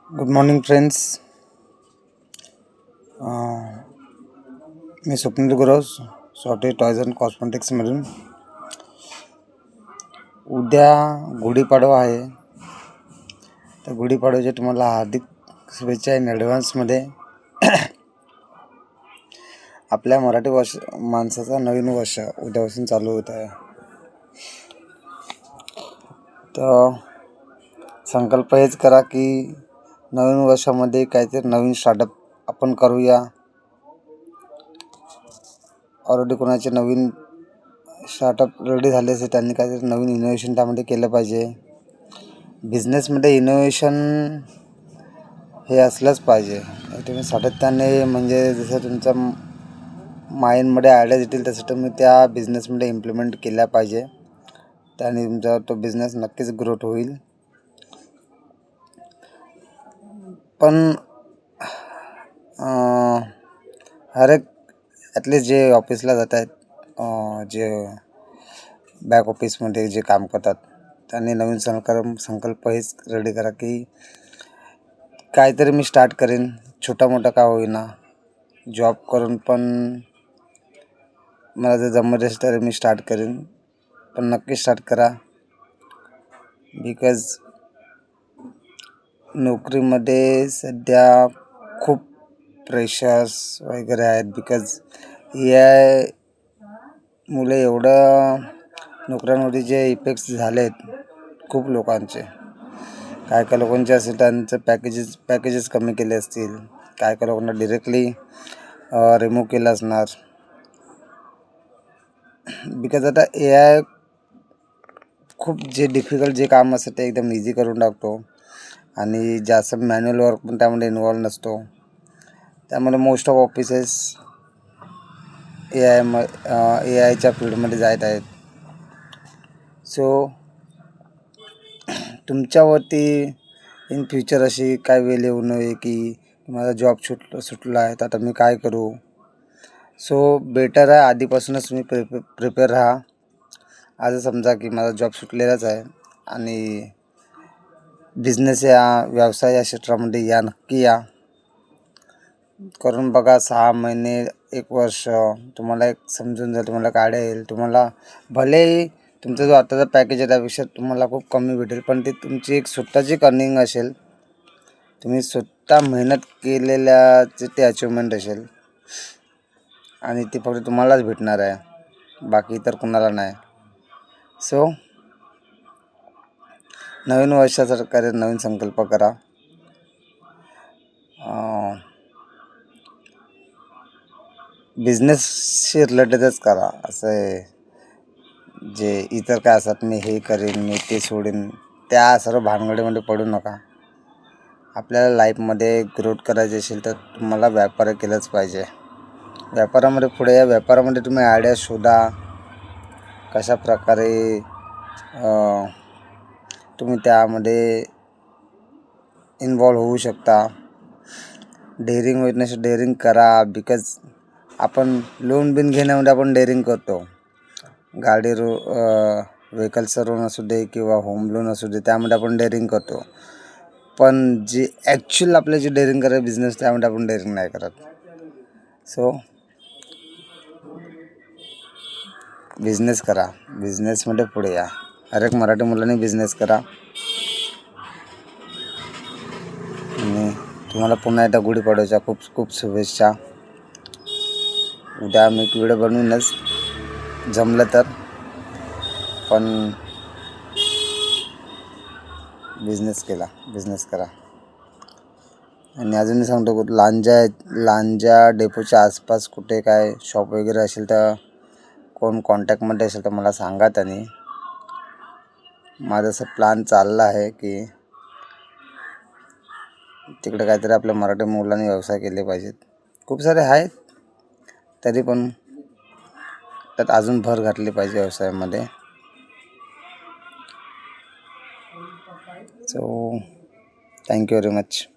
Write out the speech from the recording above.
Good morning friends. मी Swapnil Gurav, Swati toys and कॉस्मेटिक्समधून. उद्या गुढीपाडवा आहे, तर गुढीपाडव्याच्या तुम्हाला हार्दिक शुभेच्छा इन ॲडव्हान्समध्ये. आपल्या मराठी माणसाचा नवीन वर्ष उद्यापासून चालू होत आहे. तर संकल्प हेच करा की नवीन वर्षामध्ये काहीतरी नवीन स्टार्टअप आपण करूया. ऑलरेडी कोणाचे नवीन स्टार्टअप रेडी झाले असेल त्यांनी काहीतरी नवीन इनोव्हेशन त्यामध्ये केलं पाहिजे. बिझनेसमध्ये इनोव्हेशन हे असलंच पाहिजे. तुम्ही सातत्याने म्हणजे जसं तुमच्या माइंडमध्ये आयडियाज येतील तसं तुम्ही त्या बिझनेसमध्ये इम्प्लिमेंट केल्या पाहिजे. त्याने तुमचा तो बिझनेस नक्कीच ग्रोथ होईल. पण हर एक ॲटलिस्ट जे ऑफिसला जात आहेत, जे बॅक ऑफिसमध्ये जे काम करतात, त्यांनी नवीन संकल्प हेच रेडी करा की काहीतरी मी स्टार्ट करेन, छोटा मोठा का होईना. जॉब करून पण मला जर जमत असेल तर मी स्टार्ट करेन, पण नक्की स्टार्ट करा. बिकॉज नोकरीमध्ये सध्या खूप प्रेशर्स वगैरे आहेत. बिकॉज AI मुले एवढं नोकऱ्यांमध्ये जे इफेक्ट्स झाले आहेत खूप लोकांचे. काय काय लोकांचे असेल त्यांचं पॅकेजेस कमी केले असतील, काय काय लोकांना डिरेक्टली रिमूव्ह केलं असणार. बिकॉज आता AI खूप जे डिफिकल्ट जे काम असतं ते एकदम इझी करून टाकतो आणि जास्त मॅन्युअल वर्क पण त्यामध्ये इन्व्हॉल्व नसतो. त्यामुळे मोस्ट ऑफ ऑफिसेस AIच्या फील्डमध्ये जात आहेत. सो तुमच्यावरती इन फ्युचर अशी काय वेळ येऊ नये की माझा जॉब सुटला आहे तर आता मी काय करू. सो बेटर आहे आधीपासूनच तुम्ही प्रिपेअर राहा. आज समजा की माझा जॉब सुटलेलाच आहे आणि बिझनेस या व्यवसाय या क्षेत्रामध्ये नक्की या. करून बघा. 6 महिने 1 वर्ष तुम्हाला एक समजून जाईल, तुम्हाला काढता येईल. तुम्हाला भलेही तुमचा जो आताचा पॅकेज आहे त्यापेक्षा तुम्हाला खूप कमी भेटेल, पण ते तुमची एक स्वतःची अर्निंग असेल. तुम्ही स्वतः मेहनत केलेल्याचे ते अचिव्हमेंट असेल आणि ती फक्त तुम्हालाच भेटणार आहे, बाकी इतर कुणाला नाही. सो नवीन वर्षासारखा नवीन संकल्प करा. बिझनेसशी रिलेटेडच करा. असं जे इतर काय असतात, मी हे करेन, मी ते सोडेन, त्या सर्व भानगडीमध्ये पडू नका. आपल्याला लाईफमध्ये ग्रोथ करायची असेल तर तुम्हाला व्यापार केलंच पाहिजे. व्यापारामध्ये पुढे या. व्यापारामध्ये तुम्ही आयडिया शोधा, कशा प्रकारे तुम्ही त्यामध्ये इन्व्हॉल्व होऊ शकता. डेअरिंग करा. बिकॉज आपण लोन बिन घेण्यामध्ये आपण डेअरिंग करतो. गाडी व्हेकल्सचं लोन असू दे किंवा होम लोन असू दे, त्यामध्ये आपण डेअरिंग करतो. पण जे ॲक्च्युअल आपले जे डेअरिंग करायचं बिझनेस त्यामध्ये आपण डेअरिंग नाही करत. सो बिझनेस करा, बिझनेसमध्ये पुढे या. हर एक मराठी मुलांनी बिझनेस करा. आणि तुम्हाला पुन्हा एकदा गुढीपाडव्याच्या खूप खूप शुभेच्छा. उद्या मी एक व्हिडिओ बनवूनच जमलं तर, पण बिझनेस करा. आणि अजून सांगतो, लांजा डेपोच्या आसपास कुठे काय शॉप वगैरे असेल तर कोण कॉन्टॅक्टमध्ये असेल तर मला सांगा. त्यांनी माझा असं प्लॅन चालला आहे की तिकडे काहीतरी आपल्या मराठी मुलांनी व्यवसाय केले पाहिजेत. खूप सारे आहेत, तरी पण त्यात अजून भर घातली पाहिजे व्यवसायामध्ये. So thank you very much.